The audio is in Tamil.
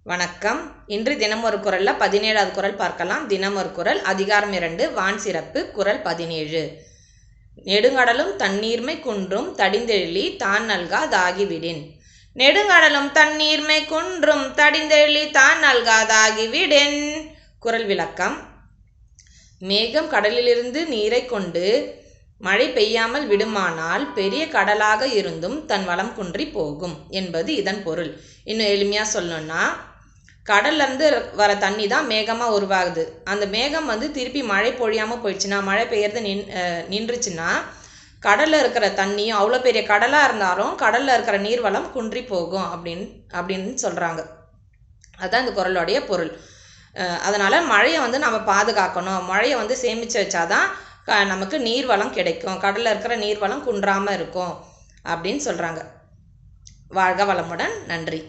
வணக்கம். இன்று தினம் ஒரு குறள்ல 17வது குறள் பார்க்கலாம். தினம் ஒரு குறள். அதிகாரம் 2 வான் சிறப்பு. குறள் 17. நெடுங்கடலும் தண்ணீர்மை குன்றும் தடிந்தெழி தான் நல்கா தாகிவிடின். நெடுங்கடலும் தண்ணீர்மை குன்றும் தடிந்தெழி தான் நல்கா தாகிவிடின். குறள் விளக்கம். மேகம் கடலிலிருந்து நீரை கொண்டு மழை பெய்யாமல் விடுமானால் பெரிய கடலாக இருந்தும் தன் வளம் குன்றி போகும் என்பது இதன் பொருள். இன்னும் எளிமையா சொல்லணும்னா, கடல்ல இருந்து வர தண்ணி தான் மேகமா உருவாகுது. அந்த மேகம் திருப்பி மழை பொழியாம போயிடுச்சுன்னா, மழை பெய்யறது நின்றுச்சுன்னா, கடல்ல இருக்கிற தண்ணியும் அவ்வளோ பெரிய கடலா இருந்தாலும் கடல்ல இருக்கிற நீர்வளம் குன்றி போகும் அப்படின்னு சொல்றாங்க. அதுதான் இந்த குறளுடைய பொருள். அதனால மழையை நம்ம பாதுகாக்கணும். மழையை சேமிச்சு வச்சாதான் நமக்கு நீர்வளம் கிடைக்கும். கடல்ல இருக்கிற நீர்வளம் குன்றாம இருக்கும் அப்படின்னு சொல்றாங்க. வாழ்க வளமுடன். நன்றி.